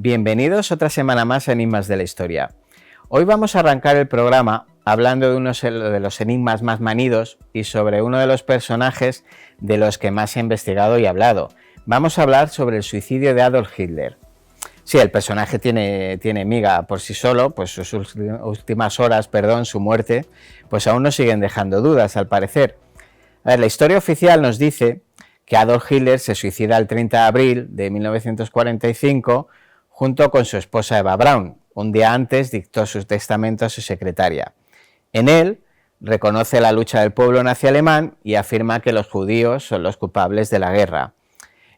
Bienvenidos otra semana más a Enigmas de la Historia. Hoy vamos a arrancar el programa hablando de uno de los enigmas más manidos y sobre uno de los personajes de los que más he investigado y hablado. Vamos a hablar sobre el suicidio de Adolf Hitler. Sí, el personaje tiene miga por sí solo, pues sus últimas horas, su muerte, pues aún nos siguen dejando dudas al parecer. A ver, la historia oficial nos dice que Adolf Hitler se suicida el 30 de abril de 1945 junto con su esposa Eva Braun. Un día antes dictó su testamento a su secretaria. En él reconoce la lucha del pueblo nazi alemán y afirma que los judíos son los culpables de la guerra.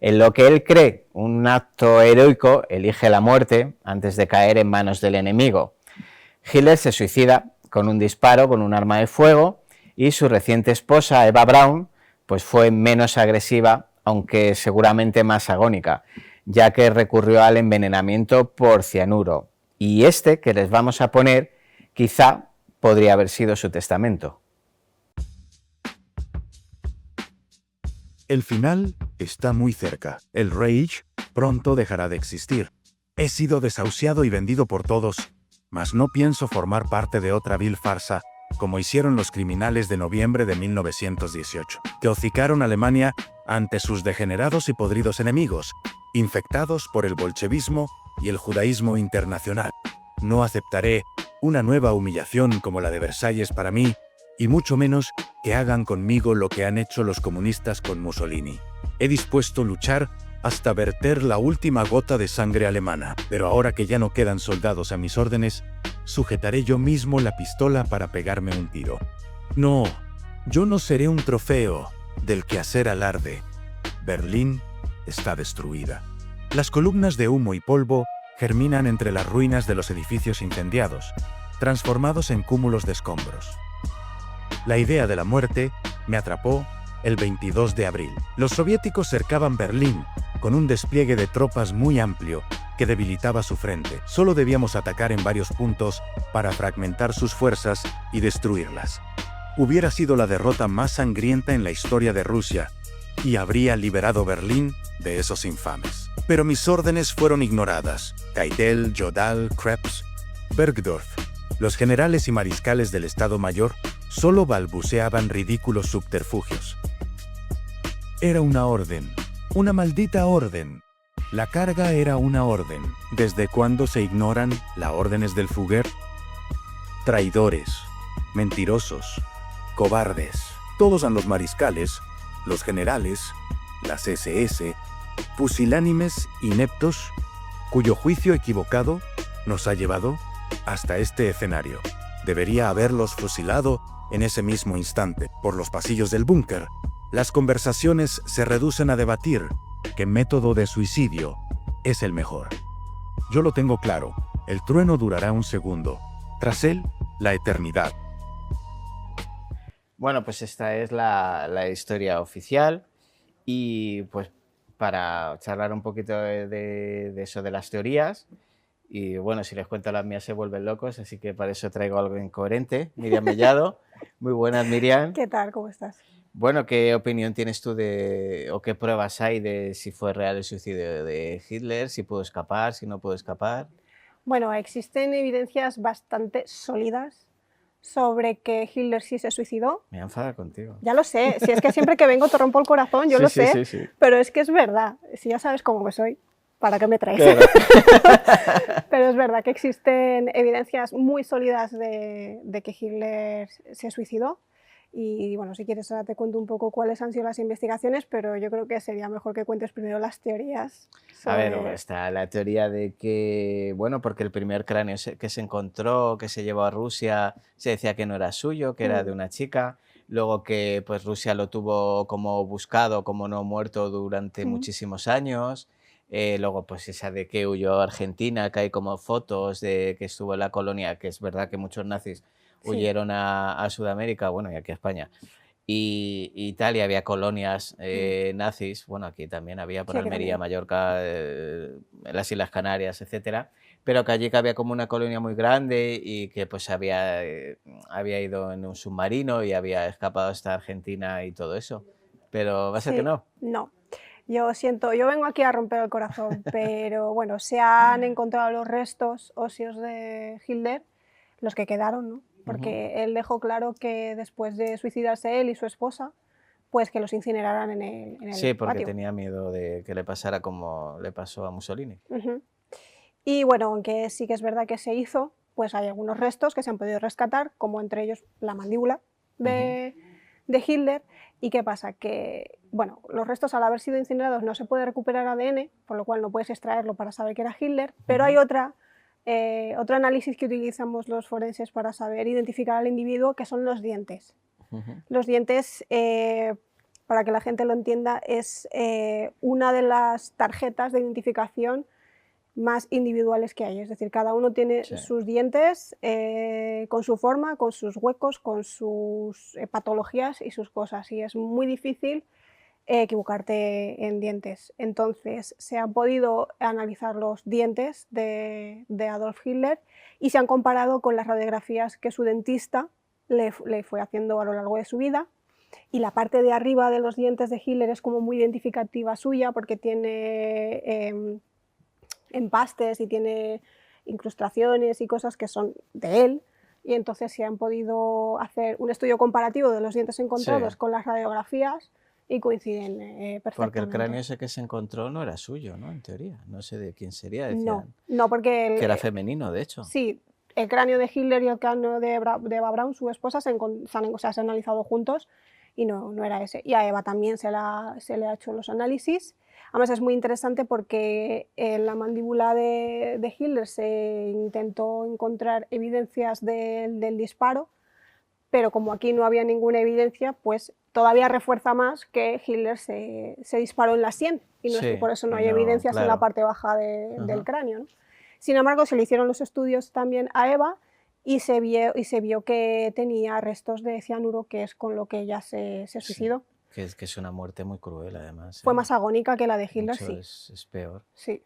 En lo que él cree un acto heroico, elige la muerte antes de caer en manos del enemigo. Hitler se suicida con un disparo con un arma de fuego y su reciente esposa Eva Braun pues fue menos agresiva, aunque seguramente más agónica, ya que recurrió al envenenamiento por cianuro. Y este que les vamos a poner quizá podría haber sido su testamento. El final está muy cerca. El Reich pronto dejará de existir. He sido desahuciado y vendido por todos, mas no pienso formar parte de otra vil farsa, como hicieron los criminales de noviembre de 1918, que hocicaron a Alemania ante sus degenerados y podridos enemigos, infectados por el bolchevismo y el judaísmo internacional. No aceptaré una nueva humillación como la de Versalles para mí, y mucho menos que hagan conmigo lo que han hecho los comunistas con Mussolini. He dispuesto luchar hasta verter la última gota de sangre alemana, pero ahora que ya no quedan soldados a mis órdenes, sujetaré yo mismo la pistola para pegarme un tiro. No, yo no seré un trofeo del que hacer alarde. Berlín está destruida. Las columnas de humo y polvo germinan entre las ruinas de los edificios incendiados, transformados en cúmulos de escombros. La idea de la muerte me atrapó el 22 de abril. Los soviéticos cercaban Berlín con un despliegue de tropas muy amplio que debilitaba su frente. Solo debíamos atacar en varios puntos para fragmentar sus fuerzas y destruirlas. Hubiera sido la derrota más sangrienta en la historia de Rusia y habría liberado Berlín de esos infames. Pero mis órdenes fueron ignoradas. Keitel, Jodl, Krebs, Bergdorf, los generales y mariscales del Estado Mayor solo balbuceaban ridículos subterfugios. Era una orden, una maldita orden. La carga era una orden. ¿Desde cuándo se ignoran las órdenes del Führer? Traidores, mentirosos, cobardes. Todos son los mariscales, los generales, las SS, pusilánimes ineptos, cuyo juicio equivocado nos ha llevado hasta este escenario. Debería haberlos fusilado en ese mismo instante. Por los pasillos del búnker, las conversaciones se reducen a debatir qué método de suicidio es el mejor. Yo lo tengo claro, el trueno durará un segundo, tras él, la eternidad. Bueno, pues esta es la historia oficial y pues para charlar un poquito de eso de las teorías y bueno, si les cuento las mías se vuelven locos, así que para eso traigo algo incoherente. Miriam Mellado, muy buenas Miriam. ¿Qué tal? ¿Cómo estás? Bueno, ¿qué opinión tienes tú o qué pruebas hay de si fue real el suicidio de Hitler, si pudo escapar, si no pudo escapar? Bueno, existen evidencias bastante sólidas sobre que Hitler sí se suicidó. Me enfada contigo. Ya lo sé, si es que siempre que vengo te rompo el corazón, yo Sí, lo sí, sé, sí. pero es que es verdad, si ya sabes cómo que soy, ¿para qué me traes? Claro. Pero es verdad que existen evidencias muy sólidas de que Hitler se suicidó. Y bueno, si quieres ahora te cuento un poco cuáles han sido las investigaciones, pero yo creo que sería mejor que cuentes primero las teorías. A ver, está la teoría de que, bueno, porque el primer cráneo que se encontró, que se llevó a Rusia, se decía que no era suyo, que era de una chica. Luego que pues Rusia lo tuvo como buscado, como no muerto durante muchísimos años. Luego pues esa de que huyó a Argentina, que hay como fotos de que estuvo en la colonia, que es verdad que muchos nazis huyeron a Sudamérica, bueno, y aquí a España. Y Italia había colonias nazis, bueno, aquí también había por Almería, Mallorca, las Islas Canarias, etcétera, pero que allí que había como una colonia muy grande y que pues había ido en un submarino y había escapado hasta Argentina y todo eso. Pero va a ser que no. No. Yo siento, yo vengo aquí a romper el corazón, pero bueno, se han encontrado los restos óseos de Hitler, los que quedaron, ¿no? Porque él dejó claro que después de suicidarse él y su esposa, pues que los incineraran en el Sí, porque patio. tenía miedo de que le pasara como le pasó a Mussolini. Y bueno, aunque sí que es verdad que se hizo, pues hay algunos restos que se han podido rescatar, como entre ellos la mandíbula de Hitler. ¿Y qué pasa? Que bueno, los restos al haber sido incinerados no se puede recuperar ADN, por lo cual no puedes extraerlo para saber que era Hitler, pero hay otro análisis que utilizamos los forenses para saber identificar al individuo, que son los dientes. Los dientes, para que la gente lo entienda, es una de las tarjetas de identificación más individuales que hay, es decir, cada uno tiene sus dientes con su forma, con sus huecos, con sus patologías y sus cosas, y es muy difícil equivocarte en dientes. Entonces se han podido analizar los dientes de Adolf Hitler y se han comparado con las radiografías que su dentista le fue haciendo a lo largo de su vida. Y la parte de arriba de los dientes de Hitler es como muy identificativa suya porque tiene empastes y tiene incrustaciones y cosas que son de él, y entonces se han podido hacer un estudio comparativo de los dientes encontrados con las radiografías y coinciden perfectamente. Porque el cráneo ese que se encontró no era suyo, ¿no? En teoría, no sé de quién sería, decían. No, porque... que era femenino, de hecho. Sí, el cráneo de Hitler y el cráneo de Eva Braun, su esposa, se han analizado juntos y no era ese. Y a Eva también se le ha hecho los análisis. Además es muy interesante porque en la mandíbula de Hitler se intentó encontrar evidencias del disparo, pero como aquí no había ninguna evidencia, pues todavía refuerza más que Hitler se disparó en la sien, y por eso no hay evidencias en la parte baja del cráneo, ¿no? Sin embargo, se le hicieron los estudios también a Eva y se vio que tenía restos de cianuro, que es con lo que ella se suicidó. Que es una muerte muy cruel, además. Fue más agónica que la de Hitler, sí. Es peor. Sí.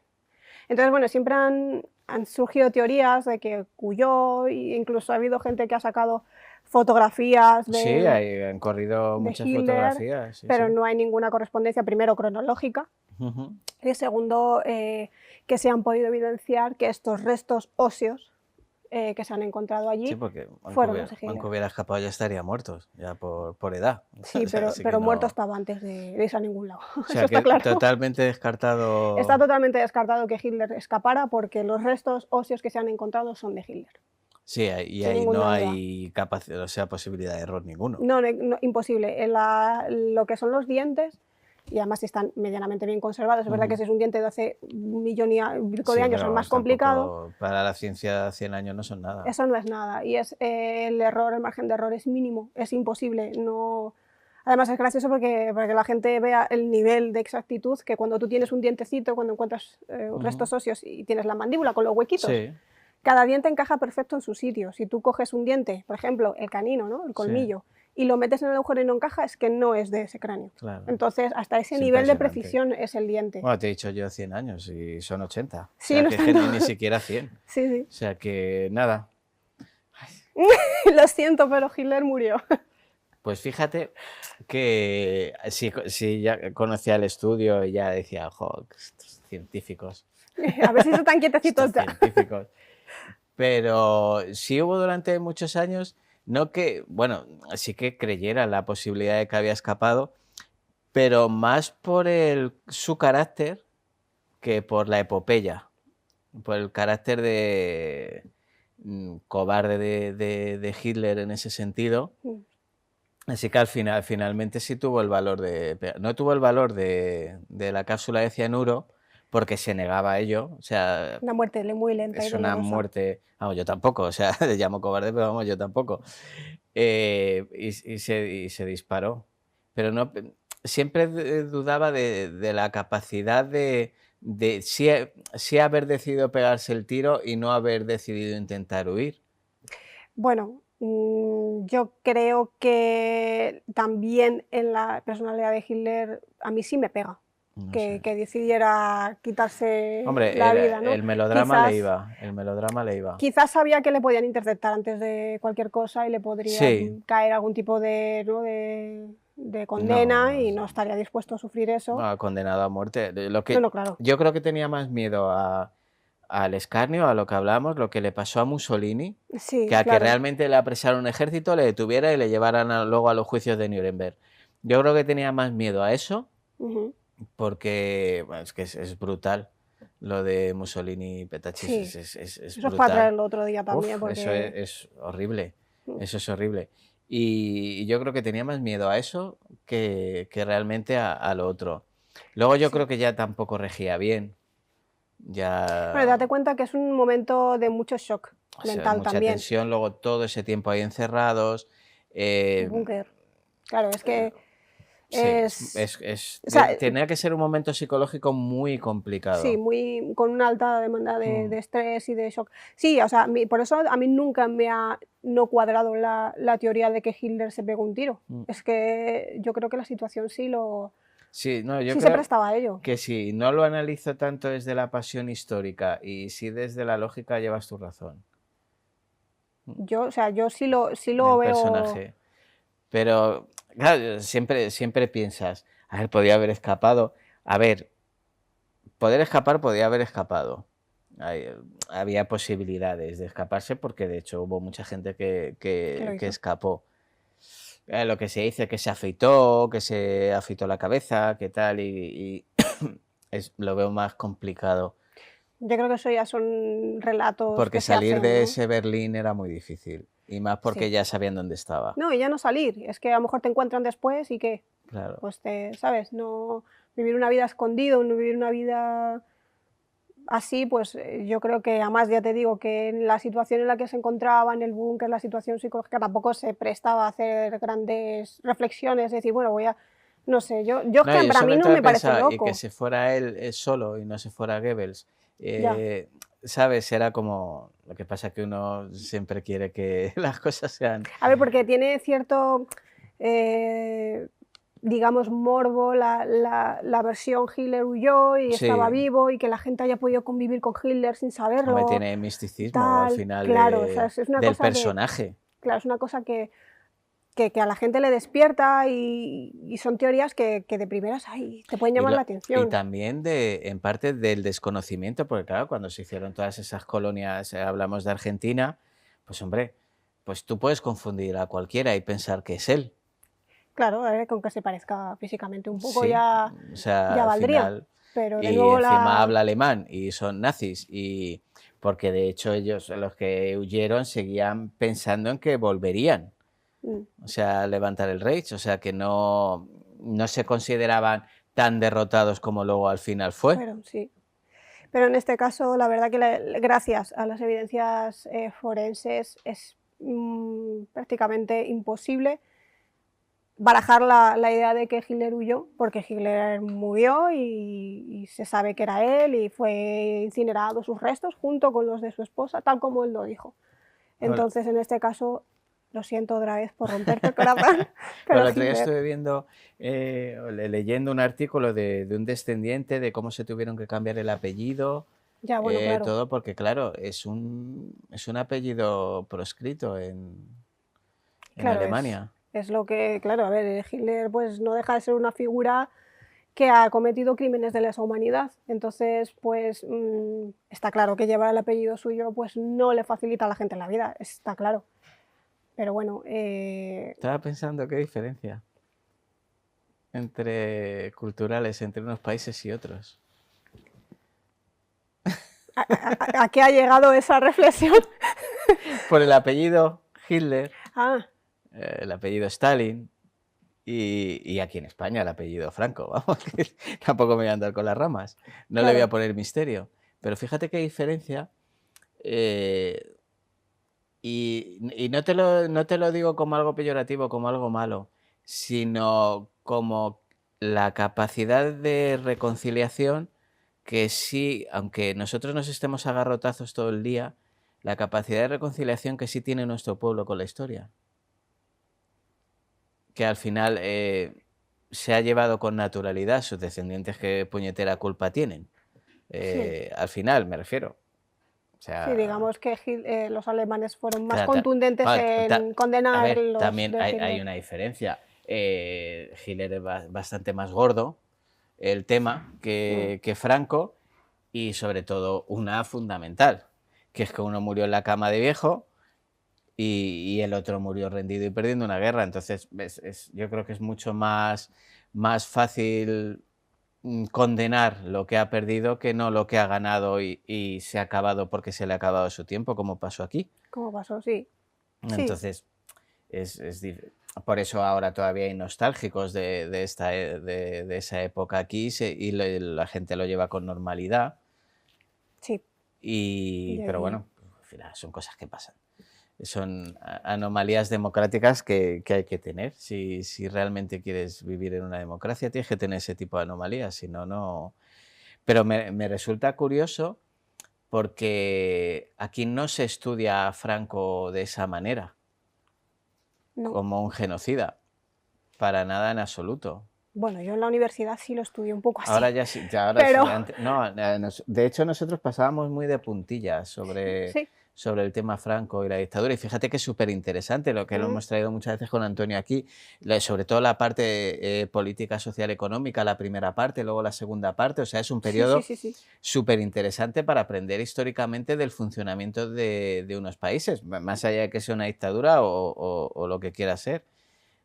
Entonces, bueno, siempre han surgido teorías de que huyó, e incluso ha habido gente que ha sacado fotografías de Sí, han corrido muchas Hitler, fotografías. Sí, pero no hay ninguna correspondencia, primero, cronológica, y segundo, que se han podido evidenciar que estos restos óseos que se han encontrado allí fueron los de Hitler. Aunque hubiera escapado ya estaría muerto, ya por edad. Sí, pero muerto estaba antes de irse a ningún lado. O sea, eso está claro. Totalmente descartado. Está totalmente descartado que Hitler escapara porque los restos óseos que se han encontrado son de Hitler. Sí, y ahí no hay capacidad, o sea, posibilidad de error ninguno. No, imposible. Lo que son los dientes, y además están medianamente bien conservados, es verdad que si es un diente de hace 1.000.000 de años es más complicado. Para la ciencia 100 años no son nada. Eso no es nada, y el margen de error es mínimo, es imposible. No... Además es gracioso porque la gente vea el nivel de exactitud, que cuando tú tienes un dientecito, cuando encuentras restos óseos y tienes la mandíbula con los huequitos, cada diente encaja perfecto en su sitio. Si tú coges un diente, por ejemplo, el canino, ¿no? El colmillo, y lo metes en el agujero y no encaja, es que no es de ese cráneo. Claro. Entonces, hasta ese nivel de precisión es el diente. Bueno, te he dicho yo 100 años y son 80. Sí, o sea, que ni siquiera 100. Sí. O sea, que nada. Lo siento, pero Hitler murió. Pues fíjate que si ya conocía el estudio y ya decía, ojo, estos científicos. A ver si están quietecitos ya. Científicos. Pero sí hubo durante muchos años no que, bueno, sí que creyera en la posibilidad de que había escapado, pero más por su carácter que por la epopeya, por el carácter de cobarde de Hitler en ese sentido. Mm. Así que finalmente sí tuvo el valor no tuvo el valor de la cápsula de cianuro porque se negaba a ello. O sea, Una muerte muy lenta y es una dolorosa. muerte. Vamos, yo tampoco. O sea, le llamo cobarde, pero vamos, yo tampoco. Y se disparó. Pero no, siempre dudaba de la capacidad de sí haber decidido pegarse el tiro y no haber decidido intentar huir. Bueno, yo creo que también en la personalidad de Hitler a mí sí me pega No que sé. decidiera quitarse Hombre, la vida, ¿no? el melodrama le Quizás, iba. El melodrama le iba. quizás sabía que le podían interceptar antes de cualquier cosa y le podría Sí. caer algún tipo de, ¿no? de condena No, y no estaría dispuesto a sufrir eso. no, condenado a muerte. No, no, claro. Yo creo que tenía más miedo al escarnio, a lo que hablamos, lo que le pasó a Mussolini, Sí, que a que claro. realmente le apresara un ejército, le detuviera y le llevaran luego a los juicios de Nuremberg. Yo creo que tenía más miedo a eso, Ujú. porque bueno, es que es brutal. Lo de Mussolini y Petacci Sí, es eso es para brutal. traerlo otro día también, Uf, eso porque es horrible. mm, Eso es horrible. Y yo creo que tenía más miedo a eso que realmente a lo otro. Luego yo sí. creo que ya tampoco regía bien. Bueno, Ya, date cuenta que es un momento de mucho shock o sea, mental mucha también. tensión, luego todo ese tiempo ahí encerrados. El eh, búnker. Claro, es que sí, es. O sea, tenía que ser un momento psicológico muy sí, complicado. muy, con una alta demanda Mm, de estrés y de shock. Sí, o sea, por eso a mí nunca me ha no cuadrado la teoría de que Hitler se pegó un tiro. mm. Es que yo creo que la situación Sí, no, yo sí se creo prestaba a ello. que si no lo analizo tanto desde la pasión histórica y sí desde la lógica, llevas tu razón. Yo, o sea, yo sí lo Del veo. personaje. Pero, claro, siempre piensas, a ver, podía haber escapado. A ver, poder escapar podía haber escapado. Hay- Había posibilidades de escaparse porque de hecho hubo mucha gente Que lo que hizo. escapó. Lo que se dice que se afeitó la cabeza, que tal, y lo veo más complicado. Yo creo que eso ya son relatos Porque que se salir hacen, de ¿no? ese Berlín era muy difícil. Y más porque Sí. ya sabían dónde estaba. No, y ya no salir, es que a lo mejor te encuentran después y ¿qué? Claro. Pues ¿sabes? No vivir una vida escondido, no vivir una vida así, pues yo creo que además ya te digo que en la situación en la que se encontraba, en el búnker, la situación psicológica tampoco se prestaba a hacer grandes reflexiones, decir, bueno, no sé, yo es No, que yo para mí sobre no todo he me parece pensado, y que loco, se fuera él solo y no se fuera Goebbels. ya. ¿Sabes? Era como. Lo que pasa que uno siempre quiere que las cosas sean. A ver, porque tiene cierto, eh, digamos, morbo la versión Hitler huyó y estaba Sí, vivo y que la gente haya podido convivir con Hitler sin hombre, saberlo, tiene misticismo al tal. final Claro, o sea, es una del cosa que, personaje. claro, es una cosa que a la gente le despierta y son teorías que de primeras ay, te pueden Y, llamar la y atención. también en parte del desconocimiento, porque claro, cuando se hicieron todas esas colonias, hablamos de Argentina, pues hombre, pues tú puedes confundir a cualquiera y pensar que es él. Claro, con que se parezca físicamente un poco Sí, o sea, ya al valdría. final, Pero de y nuevo encima habla alemán y son nazis, y porque de hecho ellos, los que huyeron, seguían pensando en que volverían, mm, o sea, a levantar el Reich, o sea, que no se consideraban tan derrotados como luego al final fue. fueron, sí. Pero en este caso, la verdad que gracias a las evidencias forenses es prácticamente imposible barajar la idea de que Hitler huyó, porque Hitler murió y se sabe que era él y fue incinerado sus restos junto con los de su esposa, tal como él lo dijo. Hola. Entonces, en este caso, lo siento otra vez por romperte el corazón, Pero pero el otro día Hitler, estuve viendo, leyendo un artículo de un descendiente de cómo se tuvieron que cambiar el apellido, ya bueno, claro, todo porque, claro, es un apellido proscrito en claro, Alemania. es lo que, claro, a ver, Hitler pues no deja de ser una figura que ha cometido crímenes de lesa humanidad. Entonces, pues está claro que llevar el apellido suyo pues no le facilita a la gente la vida, está claro. Pero bueno, Estaba pensando qué diferencia entre culturales entre unos países y otros. ¿a qué ha llegado esa reflexión? Por el apellido Hitler, Ah, el apellido Stalin y aquí en España el apellido Franco. Vamos, que tampoco me voy a andar con las ramas. No le voy a claro. poner misterio. Pero fíjate qué diferencia. eh, y no te lo digo como algo peyorativo, como algo malo, sino como la capacidad de reconciliación que sí, aunque nosotros nos estemos a garrotazos todo el día, la capacidad de reconciliación que sí tiene nuestro pueblo con la historia. Que al final se ha llevado con naturalidad sus descendientes que puñetera culpa tienen. Sí, Al final, me refiero. O sí, sea, digamos que los alemanes fueron más Cla- ta- contundentes en a condenar ver, los también de hay Hitler. una diferencia. Hitler es bastante más gordo el tema Mm, que Franco y sobre todo una fundamental, que es que uno murió en la cama de viejo y el otro murió rendido y perdiendo una guerra. Entonces, yo creo que es mucho más fácil condenar lo que ha perdido que no lo que ha ganado y se ha acabado porque se le ha acabado su tiempo, como pasó aquí. ¿Cómo pasó? Sí, sí, Entonces, por eso ahora todavía hay nostálgicos de esa época aquí y la gente lo lleva con normalidad. sí. Pero bueno, al final son cosas que pasan. Son anomalías democráticas que hay que tener. Si realmente quieres vivir en una democracia, tienes que tener ese tipo de anomalías, si no, no. Pero me resulta curioso porque aquí no se estudia a Franco de esa manera, No. como un genocida. Para nada en absoluto. Bueno, yo en la universidad sí lo estudié un poco Ahora así, ya sí, ya ahora sí. pero No, de hecho nosotros pasábamos muy de puntillas sí. sobre el tema Franco y la dictadura. Y fíjate que es súper interesante lo que lo Mm, hemos traído muchas veces con Antonio aquí, sobre todo la parte política, social, económica, la primera parte, luego la segunda parte. O sea, es un sí, sí, periodo sí, sí. súper interesante para aprender históricamente del funcionamiento de unos países, más allá de que sea una dictadura o lo que quiera ser.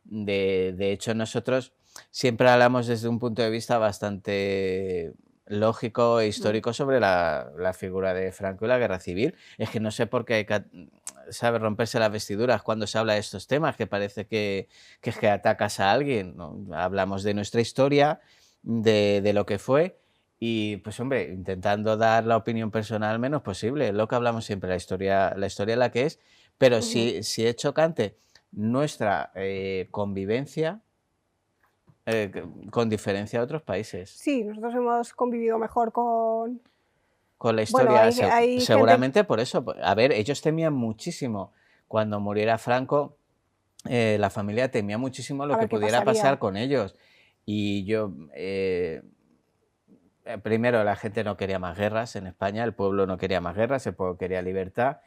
De hecho, nosotros siempre hablamos desde un punto de vista bastante lógico e Mm, histórico sobre la figura de Franco y la guerra civil. Es que no sé por qué hay que, sabe, romperse las vestiduras cuando se habla de estos temas, que parece que es que atacas a alguien, ¿no? Hablamos de nuestra historia, de lo que fue. Y pues hombre, intentando dar la opinión personal menos posible, es lo que hablamos siempre, la historia es la que es, pero ujú. si es chocante nuestra convivencia con diferencia de otros países. Sí, nosotros hemos convivido mejor con... Con la Bueno, historia, hay gente... seguramente por eso. A ver, ellos temían muchísimo cuando muriera Franco, la familia temía muchísimo A lo que ver qué pudiera pasar pasaría. con ellos. Y primero, la gente no quería más guerras en España, el pueblo no quería más guerras, el pueblo quería libertad.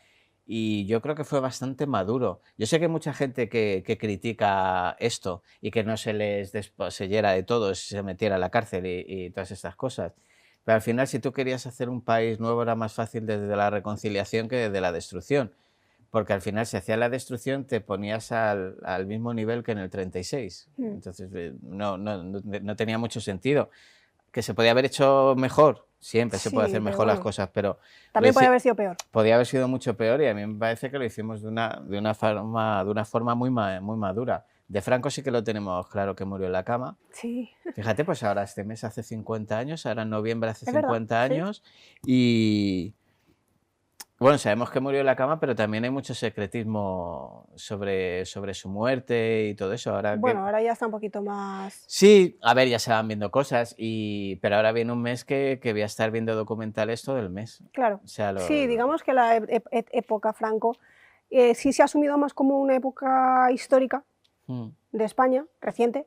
Y yo creo que fue bastante maduro. Yo sé que hay mucha gente que critica esto y que no se les desposeyera de todo si se metiera a la cárcel y todas estas cosas. Pero al final, si tú querías hacer un país nuevo, era más fácil desde la reconciliación que desde la destrucción. Porque al final, si hacías la destrucción, te ponías al mismo nivel que en el 36. Mm, Entonces, no tenía mucho sentido. Que se podía haber hecho mejor, siempre se puede sí, hacer pero mejor las bueno, cosas, pero lo también puede haber sido peor. podía haber sido mucho peor y a mí me parece que lo hicimos de una forma muy madura. De Franco sí que lo tenemos claro que murió en la cama. Sí, Fíjate, pues ahora este mes hace 50 años, ahora en noviembre hace es verdad, 50 sí. años y bueno, sabemos que murió en la cama, pero también hay mucho secretismo sobre su muerte y todo eso. Ahora Bueno, que ahora ya está un poquito más... sí, a ver, ya se van viendo cosas, pero ahora viene un mes que voy a estar viendo documentales todo el mes. Claro. O sea, Sí, digamos que la época Franco sí se ha asumido más como una época histórica Mm. de España, reciente,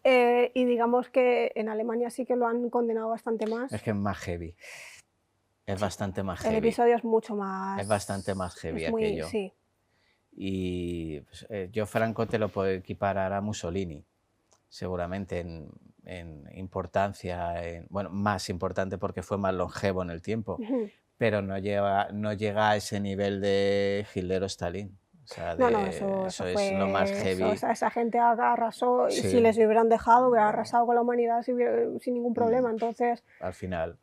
y digamos que en Alemania sí que lo han condenado bastante Es más. que es más heavy, es Sí, bastante más el heavy, episodio es mucho es bastante más más... heavy Es muy... aquello. Sí. Y pues, yo Franco te lo puedo equiparar a Mussolini, seguramente en importancia, bueno, más importante porque fue más longevo en el tiempo, Ujú. pero no llega a ese nivel de Hitler o Stalin. O sea, No, eso es fue, lo más heavy. esa gente arrasó, y Sí. si les hubieran dejado, hubiera arrasado con la humanidad sin ningún problema. Entonces, Al final,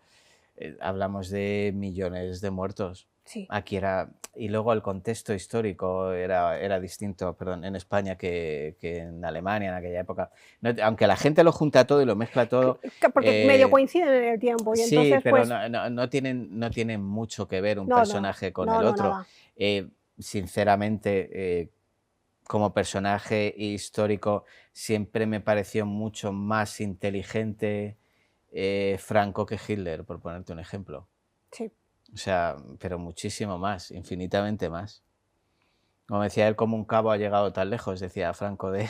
hablamos de millones de muertos. sí. Aquí era, y luego el contexto histórico era distinto, perdón, en España que en Alemania en aquella época. Aunque la gente lo junta todo y lo mezcla todo. Porque medio coinciden en el tiempo. Y Sí, entonces, pero pues, no tienen mucho que ver un no, personaje con el otro. nada. Sinceramente, como personaje histórico, siempre me pareció mucho más inteligente Franco que Hitler, por ponerte un ejemplo. Sí. O sea, pero muchísimo más, infinitamente más. Como decía él, como un cabo ha llegado tan lejos, decía Franco de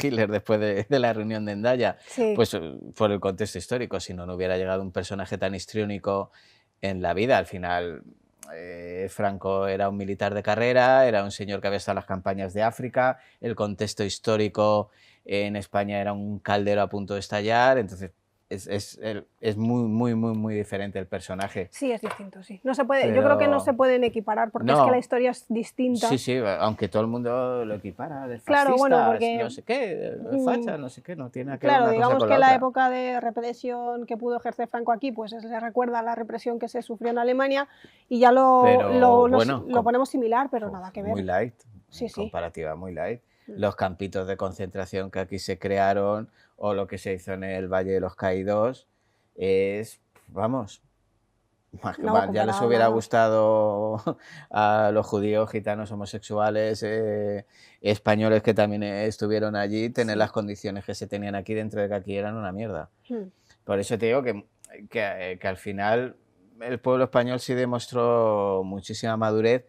Hitler después de la reunión de Hendaya. Sí. Pues por el contexto histórico, si no hubiera llegado un personaje tan histriónico en la vida. Al final, Franco era un militar de carrera, era un señor que había estado en las campañas de África, el contexto histórico en España era un caldero a punto de estallar, entonces es muy diferente el personaje. Sí, es distinto, sí. No se puede, Pero... yo creo que no se pueden equiparar porque es que la historia es distinta. Sí, aunque todo el mundo lo equipara, de Claro, fascistas, bueno, porque, no sé qué, de facha, no sé qué, no tiene nada que ver claro, una cosa digamos con que la la otra. época de represión que pudo ejercer Franco aquí, pues se recuerda a la represión que se sufrió en Alemania y ya lo ponemos similar, pero nada que ver. Muy light, Sí, sí. comparativa muy light. Los campitos de concentración que aquí se crearon o lo que se hizo en el Valle de los Caídos es, vamos, ya les hubiera gustado a los judíos, gitanos, homosexuales, españoles que también estuvieron allí, tener las condiciones que se tenían aquí, dentro de que aquí eran una mierda. Por eso te digo que al final el pueblo español sí demostró muchísima madurez,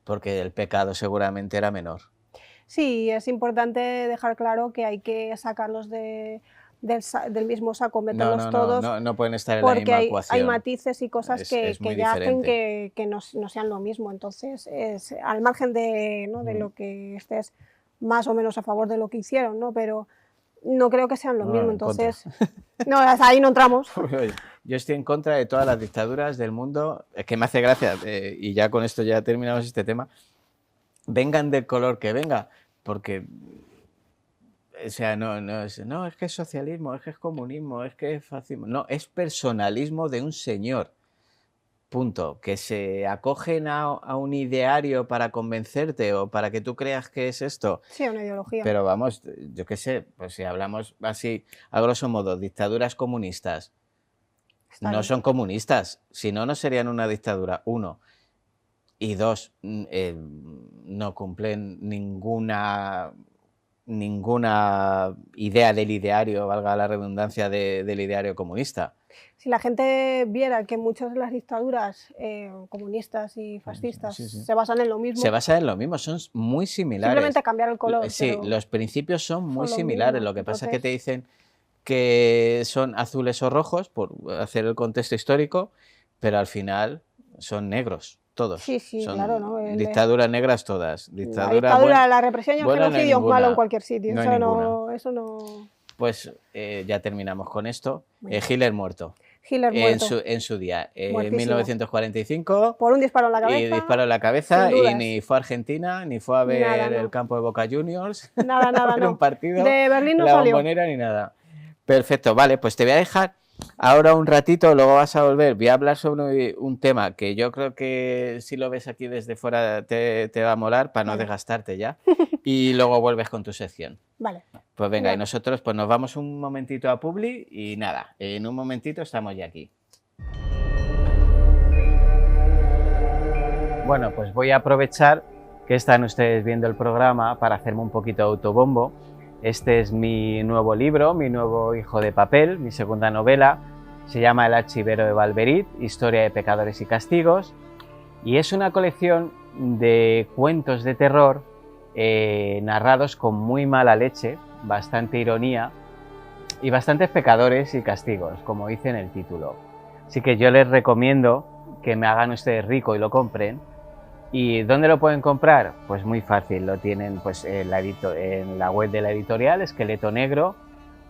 porque el pecado seguramente era menor. Sí, es importante dejar claro que hay que sacarlos del mismo saco, meterlos todos. No pueden estar en la misma ecuación. Porque hay matices y cosas que ya hacen que no sean lo mismo. Entonces, al margen de lo que estés más o menos a favor de lo que hicieron, ¿no? Pero no creo que sean lo mismo. Entonces, no, hasta ahí no entramos. Yo estoy en contra de todas las dictaduras del mundo. Es que me hace gracia, y ya con esto ya terminamos este tema, vengan del color que venga, porque... O sea, no, es que es socialismo, es que es comunismo, es que es fascismo. No, es personalismo de un señor. Punto. Que se acogen a un ideario para convencerte o para que tú creas que es esto. Sí, una ideología. Pero vamos, yo qué sé, pues si hablamos así, a grosso modo, dictaduras comunistas, no son comunistas, si no, no serían una dictadura, uno. Y dos, no cumplen ninguna idea del ideario, valga la redundancia, del ideario comunista. Si la gente viera que muchas de las dictaduras comunistas y fascistas se basan en lo mismo... Se basan en lo mismo, son muy similares. Simplemente cambiar el color. Sí, los principios son muy similares, lo que pasa es que te dicen que son azules o rojos, por hacer el contexto histórico, pero al final son negros. Todos. Sí, son claro, ¿no? Dictaduras negras todas. La represión y el genocidio es malo en cualquier sitio. Eso no. Pues ya terminamos con esto. Hitler muerto. Hitler muerto. En su día. En 1945. Por un disparo en la cabeza. Y disparo en la cabeza. Y ni fue a Argentina, ni fue a ver el campo de Boca Juniors. Nada, un partido. De Berlín no la salió. Bombonera ni nada. Perfecto, vale, pues te voy a dejar ahora un ratito, luego vas a volver. Voy a hablar sobre un tema que yo creo que si lo ves aquí desde fuera te va a molar, para no desgastarte ya. Y luego vuelves con tu sección. Vale. Pues venga, y nosotros pues nos vamos un momentito a Publi y nada, en un momentito estamos ya aquí. Bueno, pues voy a aprovechar que están ustedes viendo el programa para hacerme un poquito de autobombo. Este es mi nuevo libro, mi nuevo Hijo de Papel, mi segunda novela. Se llama El archivero de Valverit, historia de pecadores y castigos. Y es una colección de cuentos de terror narrados con muy mala leche, bastante ironía y bastantes pecadores y castigos, como dice en el título. Así que yo les recomiendo que me hagan ustedes rico y lo compren. ¿Y dónde lo pueden comprar? Pues muy fácil, lo tienen pues en la web de la editorial Esqueleto Negro,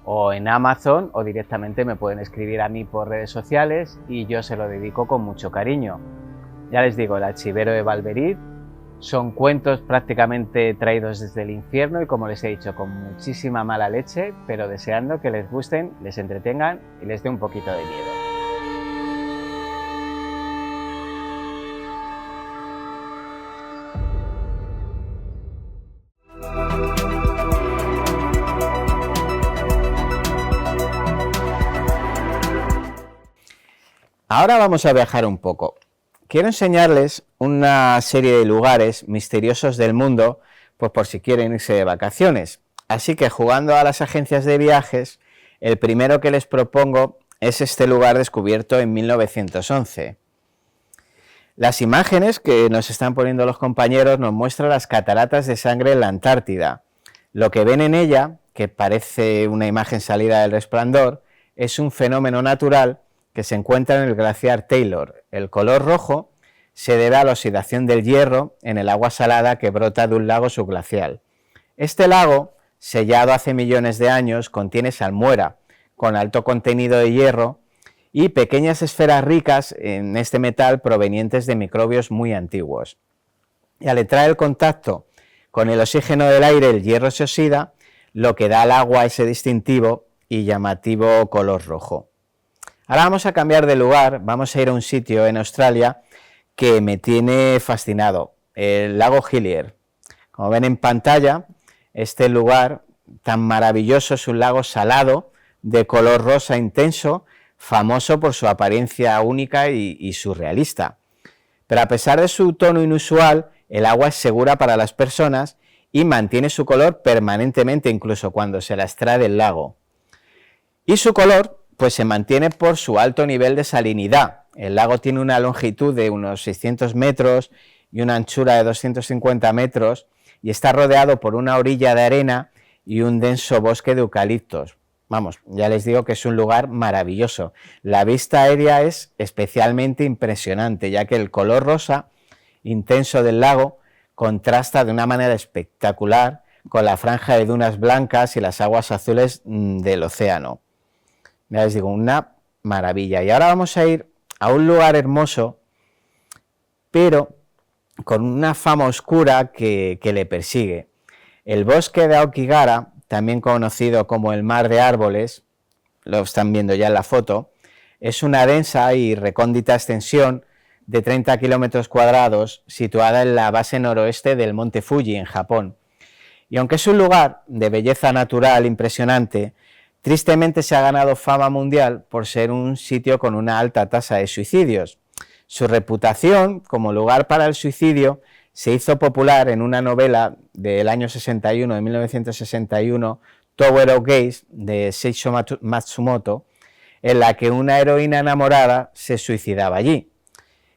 o en Amazon, o directamente me pueden escribir a mí por redes sociales y yo se lo dedico con mucho cariño. Ya les digo, El archivero de Valverit, Son cuentos prácticamente traídos desde el infierno y, como les he dicho, con muchísima mala leche, pero deseando que les gusten, les entretengan y les dé un poquito de miedo. Ahora vamos a viajar un poco. Quiero enseñarles una serie de lugares misteriosos del mundo, pues por si quieren irse de vacaciones. Así que, jugando a las agencias de viajes, el primero que les propongo es este lugar descubierto en 1911. Las imágenes que nos están poniendo los compañeros nos muestran las cataratas de sangre en la Antártida. Lo que ven en ella, que parece una imagen salida del Resplandor, es un fenómeno natural que se encuentra en el glaciar Taylor. El color rojo se debe a la oxidación del hierro en el agua salada que brota de un lago subglacial. Este lago, sellado hace millones de años, contiene salmuera con alto contenido de hierro y pequeñas esferas ricas en este metal provenientes de microbios muy antiguos. Y al entrar en contacto con el oxígeno del aire, el hierro se oxida, lo que da al agua ese distintivo y llamativo color rojo. Ahora vamos a cambiar de lugar, vamos a ir a un sitio en Australia que me tiene fascinado, el lago Hillier. Como ven en pantalla, este lugar tan maravilloso es un lago salado de color rosa intenso, famoso por su apariencia única y surrealista. Pero a pesar de su tono inusual, el agua es segura para las personas y mantiene su color permanentemente, incluso cuando se la extrae del lago. Y su color pues se mantiene por su alto nivel de salinidad. El lago tiene una longitud de unos 600 metros y una anchura de 250 metros y está rodeado por una orilla de arena y un denso bosque de eucaliptos. Vamos, ya les digo que es un lugar maravilloso. La vista aérea es especialmente impresionante, ya que el color rosa intenso del lago contrasta de una manera espectacular con la franja de dunas blancas y las aguas azules del océano. Ya les digo, una maravilla. Y ahora vamos a ir a un lugar hermoso, pero con una fama oscura que le persigue. El bosque de Aokigahara, también conocido como el mar de árboles, lo están viendo ya en la foto, es una densa y recóndita extensión de 30 kilómetros cuadrados situada en la base noroeste del monte Fuji, en Japón. Y aunque es un lugar de belleza natural impresionante, tristemente se ha ganado fama mundial por ser un sitio con una alta tasa de suicidios. Su reputación como lugar para el suicidio se hizo popular en una novela del año 61, de 1961, Tower of Gaze, de Seisho Matsumoto, en la que una heroína enamorada se suicidaba allí.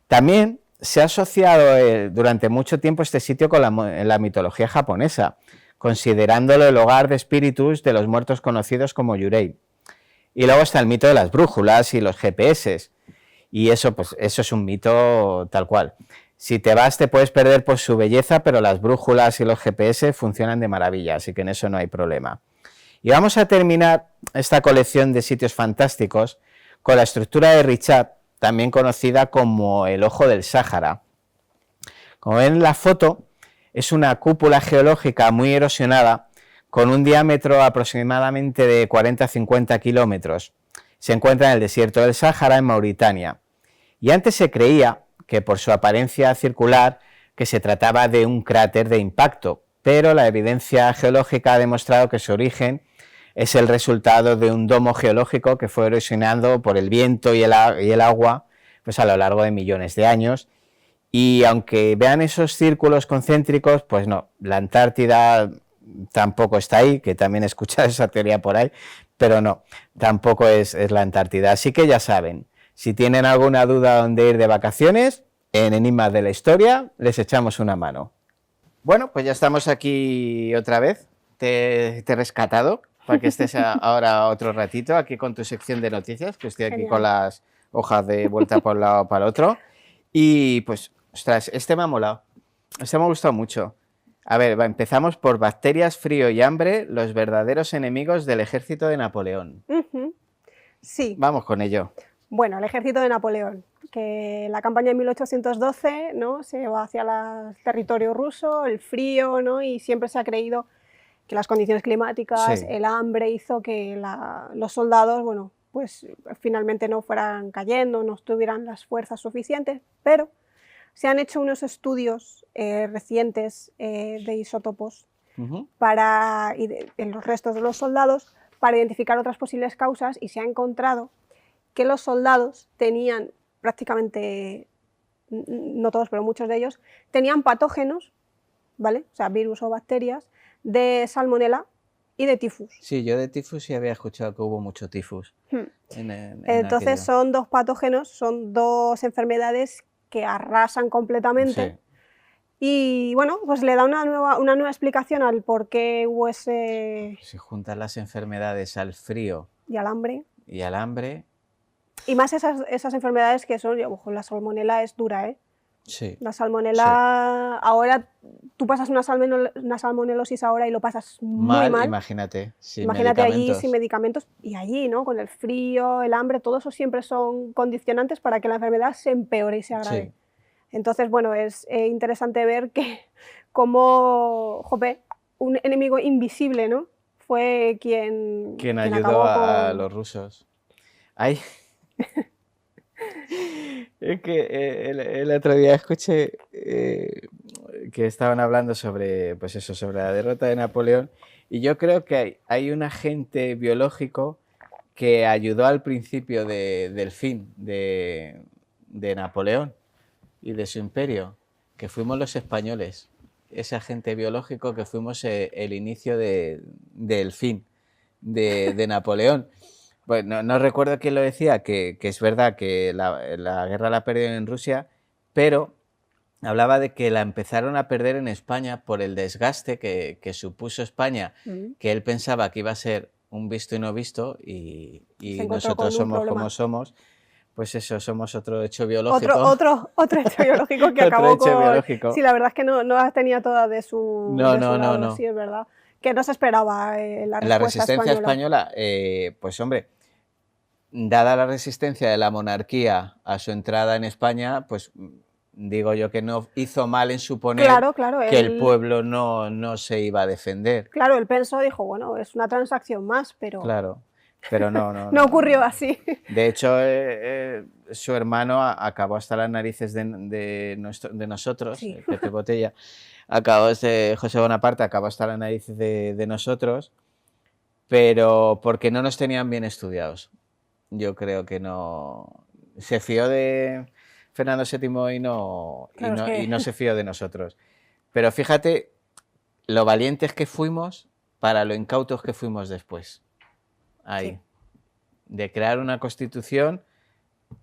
También se ha asociado durante mucho tiempo este sitio con la mitología japonesa, considerándolo el hogar de espíritus de los muertos conocidos como Yurei. Y luego está el mito de las brújulas y los GPS, y eso es un mito tal cual. Si te vas te puedes perder por su belleza, pero las brújulas y los GPS funcionan de maravilla, así que en eso no hay problema. Y vamos a terminar esta colección de sitios fantásticos con la estructura de Richat, también conocida como el Ojo del Sáhara. Como ven en la foto, es una cúpula geológica muy erosionada con un diámetro aproximadamente de 40 a 50 kilómetros. Se encuentra en el desierto del Sáhara, en Mauritania. Y antes se creía que por su apariencia circular que se trataba de un cráter de impacto, pero la evidencia geológica ha demostrado que su origen es el resultado de un domo geológico que fue erosionado por el viento y el agua pues a lo largo de millones de años. Y aunque vean esos círculos concéntricos, pues no, la Antártida tampoco está ahí, que también he escuchado esa teoría por ahí, pero no, tampoco es la Antártida. Así que ya saben, si tienen alguna duda dónde ir de vacaciones, en Enigmas de la Historia les echamos una mano. Bueno, pues ya estamos aquí otra vez, te he rescatado para que estés ahora otro ratito aquí con tu sección de noticias, que estoy aquí con las hojas de vuelta por un lado para el otro. Y pues, ostras, este me ha molado, este me ha gustado mucho. A ver, empezamos por bacterias, frío y hambre, los verdaderos enemigos del ejército de Napoleón. Sí. Vamos con ello. Bueno, el ejército de Napoleón. que la campaña de 1812, ¿no? Se va hacia el territorio ruso, el frío, ¿no? Y siempre se ha creído que las condiciones climáticas, Sí. el hambre hizo que los soldados, bueno, pues finalmente no fueran cayendo, no tuvieran las fuerzas suficientes, pero se han hecho unos estudios recientes de isótopos Ujú. en los restos de los soldados para identificar otras posibles causas, y se ha encontrado que los soldados tenían prácticamente, no todos, pero muchos de ellos, tenían patógenos, ¿vale? O sea, virus o bacterias de salmonela y de tifus. Sí, yo de tifus sí había escuchado que hubo mucho tifus. Entonces son dos patógenos, son dos enfermedades que arrasan completamente. Sí. Y bueno, pues le da una nueva explicación al por qué hubo ese... Se juntan las enfermedades al frío y al hambre. y al hambre. Y más esas enfermedades que son, ojo, la salmonela es dura, ¿eh? Sí. La salmonela, ahora tú pasas una salmonelosis ahora y lo pasas muy mal. Imagínate. Sin Imagínate allí medicamentos. sin medicamentos, y allí, ¿no? Con el frío, el hambre, todo eso siempre son condicionantes para que la enfermedad se empeore y se agrave. Sí. Entonces, bueno, es interesante ver que como, jope, un enemigo invisible, ¿no? Fue quien ayudó acabó a con... los rusos. Ay. Es que el otro día escuché que estaban hablando sobre, pues eso, sobre la derrota de Napoleón, y yo creo que hay un agente biológico que ayudó al principio del fin de Napoleón y de su imperio, que fuimos los españoles. Ese agente biológico que fuimos el inicio del fin de Napoleón. Bueno, no recuerdo quién lo decía, que es verdad que la guerra la perdieron en Rusia, pero hablaba de que la empezaron a perder en España por el desgaste que supuso España, que él pensaba que iba a ser un visto y no visto, y nosotros somos como somos. Pues eso, somos otro hecho biológico. Otro hecho biológico que acabó con... Sí, la verdad es que no las tenía todas de su lado. No. Sí, es verdad. Que no se esperaba la resistencia española, pues hombre, dada la resistencia de la monarquía a su entrada en España, pues digo yo que no hizo mal en suponer que el pueblo no se iba a defender. Claro, él pensó, dijo, bueno, es una transacción más, pero... Claro, pero no. No ocurrió así. De hecho, su hermano acabó hasta las narices de nosotros, Sí. Pepe Botella, José Bonaparte acabó hasta las narices de nosotros, pero porque no nos tenían bien estudiados. Yo creo que no... Se fió de Fernando VII y no se fió de nosotros. Pero fíjate lo valientes que fuimos para lo incautos que fuimos después. Ahí. Sí. De crear una constitución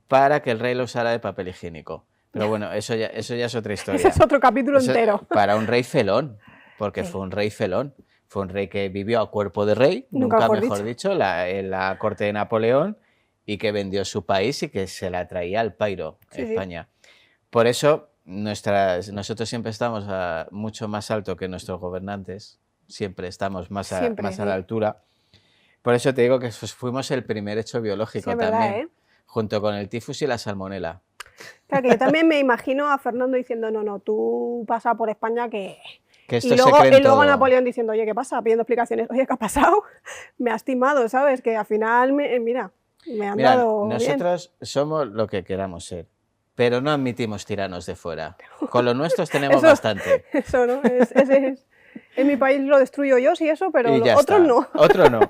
para que el rey lo usara de papel higiénico. Pero bueno, eso ya es otra historia. Ese es otro capítulo entero. Para un rey felón, porque fue un rey felón. Fue un rey que vivió a cuerpo de rey, nunca mejor dicho, en la corte de Napoleón, y que vendió su país y que se la traía al pairo a España. Sí. Por eso nosotros siempre estamos mucho más alto que nuestros gobernantes, siempre estamos más a la altura. Por eso te digo que fuimos el primer hecho biológico también, verdad, junto con el tifus y la salmonela. Claro, que yo también me imagino a Fernando diciendo, no, tú pasa por España que esto y luego a Napoleón diciendo, oye, ¿qué pasa? Pidiendo explicaciones, oye, ¿qué ha pasado? Me has timado, ¿sabes? Que al final, me han dado nosotros bien. Somos lo que queramos ser, pero no admitimos tiranos de fuera. Con los nuestros tenemos bastante. Eso, ¿no? En mi país lo destruyo yo, sí, eso, pero otros no. Otros no.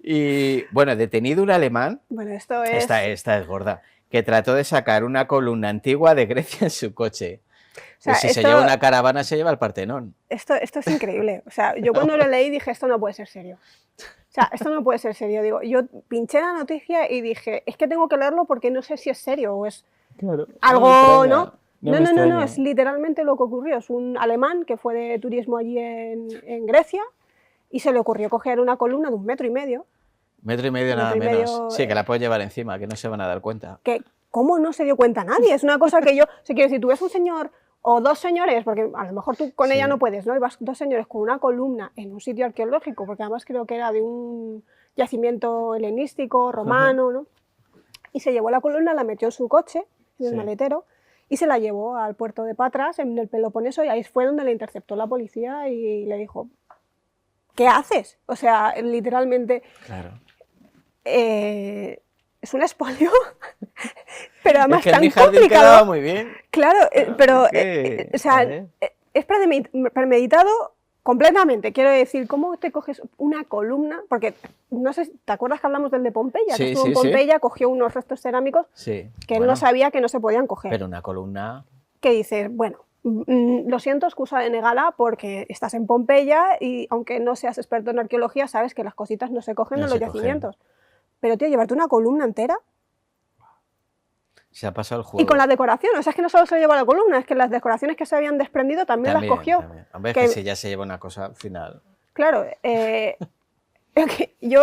Y bueno, detenido un alemán, bueno, esta es gorda, que trató de sacar una columna antigua de Grecia en su coche. O sea, si se lleva una caravana, se lleva el Partenón. Esto es increíble. O sea, yo cuando lo leí dije, esto no puede ser serio. O sea, esto no puede ser serio. Digo, yo pinché la noticia y dije, es que tengo que leerlo porque no sé si es serio o es algo, ¿no? No, es literalmente lo que ocurrió. Es un alemán que fue de turismo allí en Grecia y se le ocurrió coger una columna de 1,5 metros. 1,5 metros nada menos. Sí, que la puedes llevar encima, que no se van a dar cuenta. ¿Cómo no se dio cuenta nadie? Es una cosa que yo... Si quieres, si tú ves un señor o dos señores, porque a lo mejor tú con ella no puedes, ¿no? Y vas dos señores con una columna en un sitio arqueológico, porque además creo que era de un yacimiento helenístico, romano, ¿no? Y se llevó la columna, la metió en su coche, en el Sí. maletero, y se la llevó al puerto de Patras, en el Peloponeso, y ahí fue donde le interceptó la policía y le dijo, ¿qué haces? O sea, literalmente, Claro. es un expolio, pero además Es que en tan mi jardín complicado. quedaba muy bien. Claro, pero, que, o sea, a ver. es premeditado completamente. Quiero decir, ¿cómo te coges una columna? Porque, no sé, ¿te acuerdas que hablamos del de Pompeya? Sí, Que estuvo sí, en sí. Pompeya, cogió unos restos cerámicos Sí. que él Bueno, no sabía que no se podían coger. pero una columna... Que dices, bueno, lo siento, excusa denegada, porque estás en Pompeya y aunque no seas experto en arqueología, sabes que las cositas no se cogen No en los se cogen. yacimientos. Pero, tío, llevarte una columna entera Se ha pasado el juego. y con la decoración, o sea, es que no solo se llevó la columna, es que las decoraciones que se habían desprendido también las cogió. También. Hombre, es Que- que si ya se lleva una cosa al final... Claro, es que yo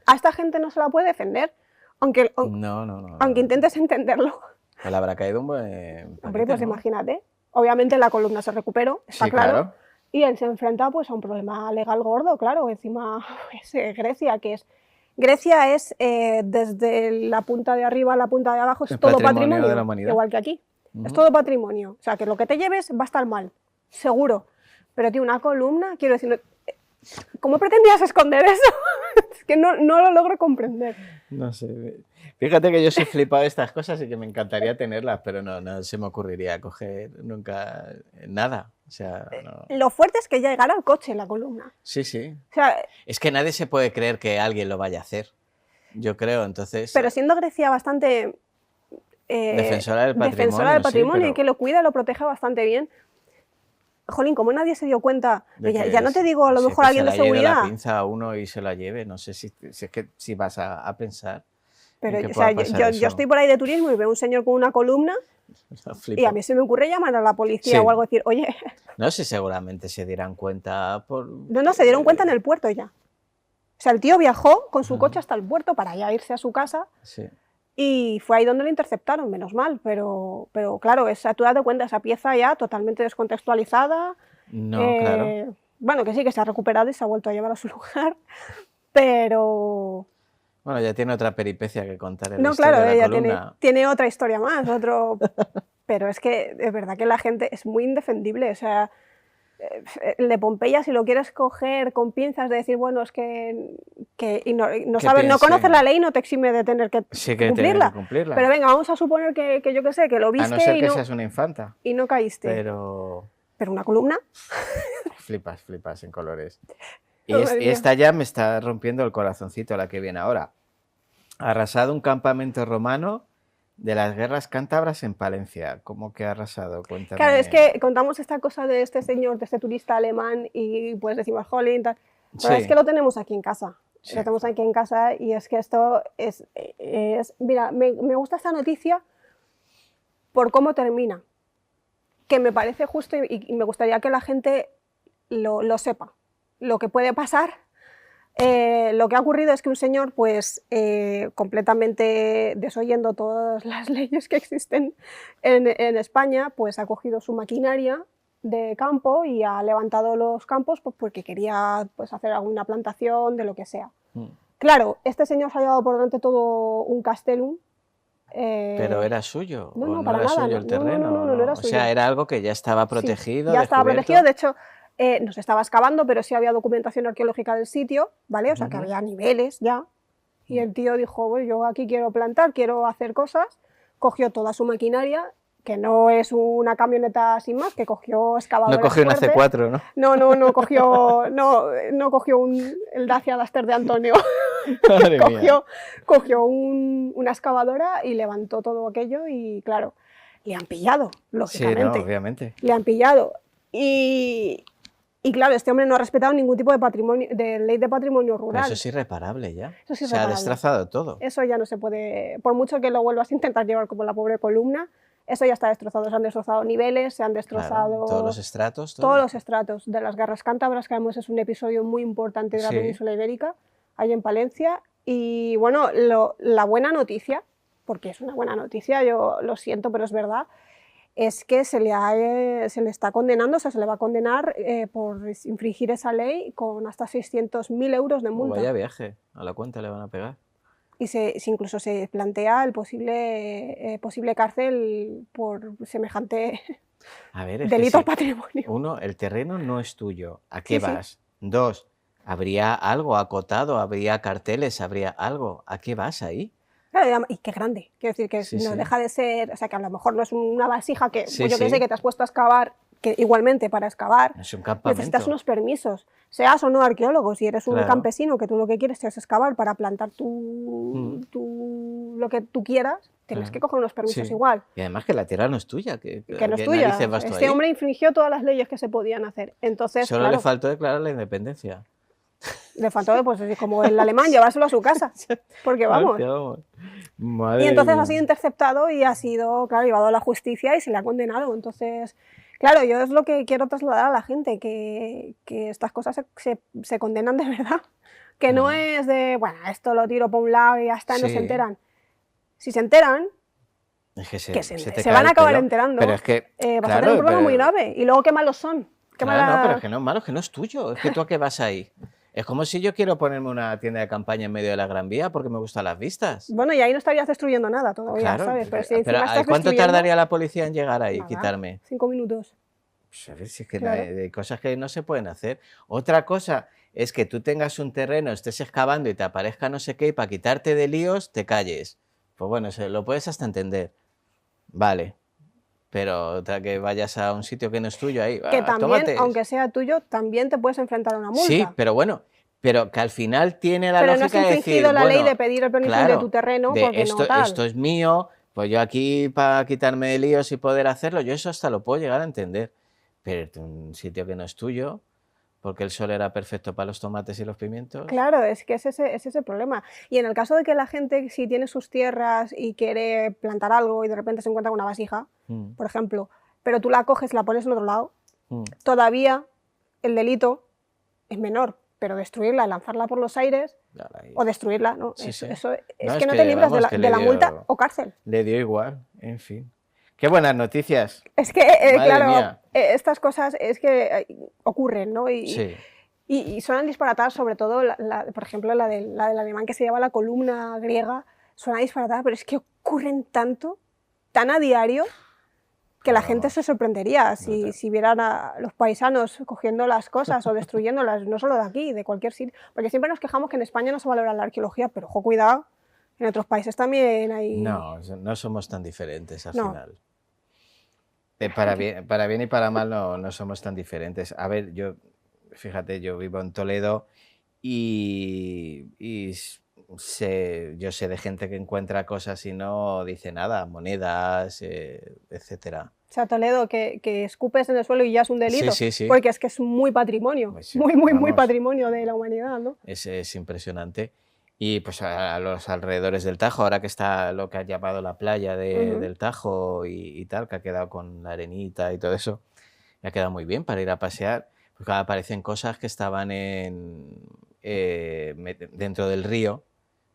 a esta gente no se la puede defender, aunque, No. aunque intentes entenderlo. Le habrá caído un buen Hombre, paquete, pues ¿no? imagínate. Obviamente la columna se recuperó, está Sí, claro. claro. Y él se enfrenta pues, a un problema legal gordo, claro. Encima es Grecia, que es... Grecia es desde la punta de arriba a la punta de abajo, es El todo patrimonio patrimonio, de la humanidad. igual que aquí. Es Ujú. todo patrimonio. O sea, que lo que te lleves va a estar mal, seguro. Pero, tío, una columna, quiero decir, ¿cómo pretendías esconder eso? Es que no lo logro comprender. No sé. Fíjate que yo soy flipado de estas cosas y que me encantaría tenerlas, pero no se me ocurriría coger nunca nada. O sea, no. Lo fuerte es que ya llegara al coche la columna. Sí, sí. O sea, Es que nadie se puede creer que alguien lo vaya a hacer. Yo creo, entonces... pero siendo Grecia bastante Defensora del patrimonio, defensora del sí, patrimonio pero- y que lo cuida, lo protege bastante bien. Jolín, como nadie se dio cuenta, de ya, que ya no te digo a lo sí, mejor que alguien de se la lleve seguridad, la pinza a uno y se la lleve. No sé si es que si vas a pensar pero en que o sea, pueda pasar yo eso. estoy por ahí de turismo y veo un señor con una columna Flipo. y a mí se me ocurre llamar a la policía Sí. o algo, decir, oye, No sé, seguramente se dieran cuenta por... no, se dieron cuenta en el puerto ya. O sea, el tío viajó con su Ajá. coche hasta el puerto para ya irse a su casa Sí. y fue ahí donde lo interceptaron, menos mal, pero claro, tú date cuenta, esa pieza ya totalmente descontextualizada. No, claro. Bueno, que sí, que se ha recuperado y se ha vuelto a llevar a su lugar, pero... Bueno, ya tiene otra peripecia que contar en la No, historia claro, de la ella columna. tiene otra historia más, pero es que es verdad que la gente es muy indefendible, o sea, el de Pompeya, si lo quieres coger con pinzas, de decir, bueno, es que y no Que sabes, no piense. conoces la ley, no te exime de tener que Sí que tiene cumplirla. que cumplirla. Pero venga, vamos a suponer que yo qué sé, que lo A viste no ser y, que seas una infanta. y no caíste. Pero Pero una columna, flipas en colores. Y, Madre y mía. esta ya me está rompiendo el corazoncito, la que viene ahora. Arrasado un campamento romano de las guerras cántabras en Palencia. ¿Cómo que ha arrasado? Cuéntame. claro, es que contamos esta cosa de este señor, de este turista alemán, y pues decimos, jolín, tal. Pero Sí. es que lo tenemos aquí en casa. Sí. Lo tenemos aquí en casa y es que esto es mira, me gusta esta noticia por cómo termina, que me parece justo y me gustaría que la gente lo sepa, lo que puede pasar. Lo que ha ocurrido es que un señor, pues completamente desoyendo todas las leyes que existen en España, pues ha cogido su maquinaria de campo y ha levantado los campos pues, porque quería pues, hacer alguna plantación de lo que sea. Mm. Claro, este señor se ha llevado por delante todo un castellum. ¿Pero era suyo? no, ¿O no, no para era nada, suyo no, el no, no, terreno? no era O suyo. sea, era algo que ya estaba Sí, protegido, ya estaba descubierto. protegido, de hecho, no se estaba excavando, pero sí había documentación arqueológica del sitio, ¿vale? O sea, que Ujú. había niveles ya. Y el tío dijo, bueno, yo aquí quiero plantar, quiero hacer cosas. Cogió toda su maquinaria, que no es una camioneta sin más, que cogió excavadores No cogió una fuertes. C4, ¿no? No cogió el Dacia Duster de Antonio. Madre mía. cogió una excavadora y levantó todo aquello y, claro, le han pillado, Sí, lógicamente. no, obviamente. Le han pillado. Y claro, este hombre no ha respetado ningún tipo de patrimonio, de ley de patrimonio Pero rural. eso es irreparable ya. Eso es Se ha irreparable. destrozado todo. Eso ya no se puede, por mucho que lo vuelvas a intentar llevar como la pobre columna, eso ya está destrozado. Se han destrozado niveles, se han destrozado Claro, todos los estratos, todo. todos los estratos de las guerras cántabras, que además es un episodio muy importante de la Sí. península ibérica, ahí en Palencia. Y bueno, la buena noticia, porque es una buena noticia, yo lo siento, pero es verdad, es que se le está condenando, o sea, se le va a condenar por infringir esa ley con hasta 600.000 euros de Oh, multa. vaya viaje, a la cuenta le van a pegar. si incluso se plantea el posible cárcel por semejante A ver, es delito al que sí. patrimonio. Uno, el terreno no es tuyo. ¿A Sí, qué sí. vas? Dos, habría algo acotado, habría carteles, habría algo. ¿A qué vas ahí? Claro, y qué grande. Quiero decir que Sí, no sí. deja de ser, o sea, que a lo mejor no es una vasija que, Sí, pues yo qué sé, sí. que te has puesto a excavar, que igualmente para excavar Es un necesitas campamento. unos permisos, seas o no arqueólogo, si eres un Claro. campesino que tú lo que quieres es excavar para plantar Mm. lo que tú quieras, tienes Claro. que coger unos permisos Sí. igual, Y además que la tierra no es tuya. que no es ¿Qué tuya. narices vas tú Este ahí? hombre infringió todas las leyes que se podían hacer. Entonces, Solo le claro, faltó declarar la independencia. le faltó, pues así como el alemán, llevárselo a su casa, porque vamos. Hostia, vamos. Y Madre entonces mía. ha sido interceptado y ha sido, claro, llevado a la justicia y se le ha condenado. Entonces, claro, yo es lo que quiero trasladar a la gente, que estas cosas se condenan de verdad. Que no Claro. es de, bueno, esto lo tiro por un lado y ya está, no Sí. se enteran. Si se enteran, Es que que se se te van cae a el acabar pelo. enterando, Pero es que, vas a tener un claro, problema muy pero, grave. Y luego, qué malos son. Qué claro, no, pero mala... es que no es malo, es que no es tuyo. Es que tú a qué vas ahí. Es como si yo quiero ponerme una tienda de campaña en medio de la Gran Vía porque me gustan las vistas. Bueno, y ahí no estarías destruyendo nada todavía, Claro, ¿sabes? Pero si pero encima estás ¿cuánto destruyendo, tardaría la policía en llegar ahí, nada, quitarme? 5 minutos. Pues a ver si es que Claro. hay cosas que no se pueden hacer. Otra cosa es que tú tengas un terreno, estés excavando y te aparezca no sé qué y para quitarte de líos te calles. Pues bueno, lo puedes hasta entender. Vale. Pero otra que vayas a un sitio que no es tuyo ahí, Que también, tómate. aunque sea tuyo, también te puedes enfrentar a una multa. Sí, pero bueno, pero que al final tiene la Pero no has lógica de infringido decir, la ley de bueno, pedir el permiso de claro, tu terreno de porque no tal. esto es mío, pues yo aquí para quitarme de líos y poder hacerlo, yo eso hasta lo puedo llegar a entender. Pero un sitio que no es tuyo, porque el sol era perfecto para los tomates y los pimientos. Claro, es que es ese el problema. Y en el caso de que la gente, si tiene sus tierras y quiere plantar algo y de repente se encuentra con una vasija, Mm, por ejemplo, pero tú la coges, la pones en otro lado, mm. todavía el delito es menor, pero destruirla, lanzarla por los aires Claro, ahí. o destruirla, ¿no? Sí, sí. Eso es No, que no te libras vamos, que de le la multa dio- o cárcel. Le dio igual, en fin. Qué buenas noticias. Es que, Madre claro, mía. estas cosas es que ocurren, ¿no? Sí. Y suenan disparatadas, sobre todo, por ejemplo, la del alemán que se llama la columna griega, suena disparatada, pero es que ocurren tanto, tan a diario, que la gente Vamos. se sorprendería No te- si vieran a los paisanos cogiendo las cosas o destruyéndolas, no solo de aquí, de cualquier sitio. Porque siempre nos quejamos que en España no se valora la arqueología, pero ojo, cuidado, en otros países también hay... No, no somos tan diferentes al No. final. Para bien y para mal no somos tan diferentes. A ver, fíjate, yo vivo en Toledo y yo sé de gente que encuentra cosas y no dice nada, monedas, etcétera. O sea, Toledo, que escupes en el suelo y ya es un delito. Sí, sí, sí. Porque es que es muy patrimonio, Pues sí, muy vamos. patrimonio de la humanidad, ¿no? Es impresionante. Y pues a los alrededores del Tajo, ahora que está lo que ha llamado la playa Ujú. del Tajo y tal, que ha quedado con la arenita y todo eso, y ha quedado muy bien para ir a pasear. Pues claro, aparecen cosas que estaban dentro del río,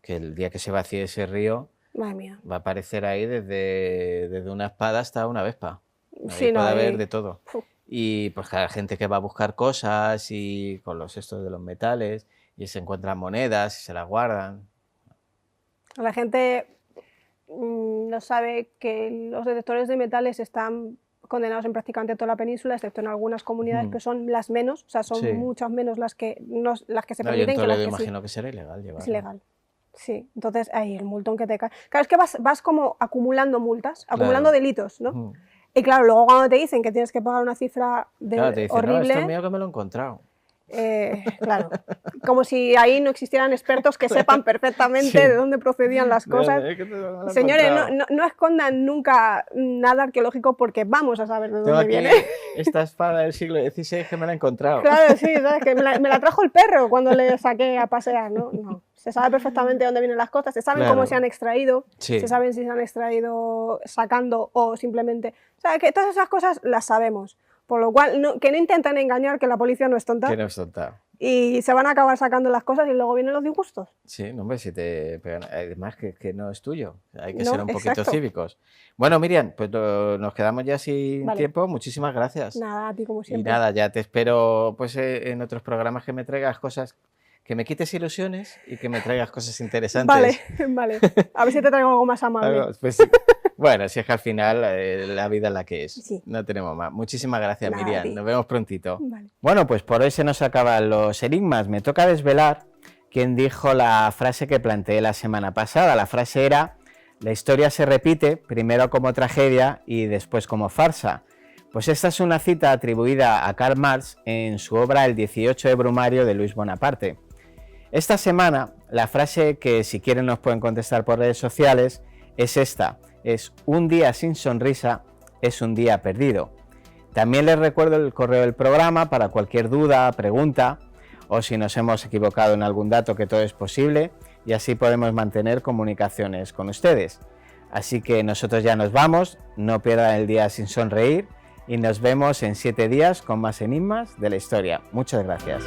que el día que se vacíe ese río Madre mía. va a aparecer ahí desde una espada hasta una vespa. Ahí Sí, no, puede haber ahí- de todo. Uf. Y pues cada gente que va a buscar cosas y con los estos de los metales y se encuentran monedas y se las guardan. La gente no sabe que los detectores de metales están condenados en prácticamente toda la península, excepto en algunas comunidades, Ujú. pero son las menos, o sea, son Sí. muchas menos las que se No, yo en permiten que Toledo las que sí. imagino que será ilegal llevarlo. Es ilegal. Sí, entonces ahí el multón que te cae. Claro, es que vas como acumulando multas, acumulando Claro. delitos, ¿no? Ujú. Y claro, luego cuando te dicen que tienes que pagar una cifra Claro, te dicen, no, horrible, esto es mío que me lo he encontrado. claro, como si ahí no existieran expertos que sepan perfectamente Sí. de dónde procedían las cosas. Es que me lo he Señores, encontrado. no escondan nunca nada arqueológico porque vamos a saber de Tengo dónde aquí viene. esta espada del siglo XVI que me la he encontrado. Claro, sí, ¿sabes? Que me la trajo el perro cuando le saqué a pasear, ¿no? No. Se sabe perfectamente de dónde vienen las cosas, se saben Claro. cómo se han extraído, Sí. se saben si se han extraído sacando o simplemente... O sea, que todas esas cosas las sabemos. Por lo cual, que no intenten engañar, que la policía no es tonta, Que no es tonta. y se van a acabar sacando las cosas y luego vienen los disgustos. Sí, no, hombre, si te pegan. Además, que no es tuyo. Hay que No, ser un poquito exacto. cívicos. Bueno, Miriam, pues nos quedamos ya sin Vale. tiempo. Muchísimas gracias. Nada, a ti como Y siempre. nada, ya te espero pues, en otros programas que me traigas cosas que me quites ilusiones y que me traigas cosas interesantes. Vale. A ver si te traigo algo más amable. Pues, bueno, si es que al final la vida es la que es. Sí. No tenemos más. Muchísimas gracias, Nada, Miriam. a ti. Nos vemos prontito. Vale. Bueno, pues por hoy se nos acaban los enigmas. Me toca desvelar quién dijo la frase que planteé la semana pasada. La frase era: la historia se repite primero como tragedia y después como farsa. Pues esta es una cita atribuida a Karl Marx en su obra El 18 de Brumario de Luis Bonaparte. Esta semana, la frase que si quieren nos pueden contestar por redes sociales es esta: es un día sin sonrisa, es un día perdido. También les recuerdo el correo del programa para cualquier duda, pregunta o si nos hemos equivocado en algún dato, que todo es posible, y así podemos mantener comunicaciones con ustedes. Así que nosotros ya nos vamos, no pierdan el día sin sonreír y nos vemos en 7 días con más enigmas de la historia. Muchas gracias.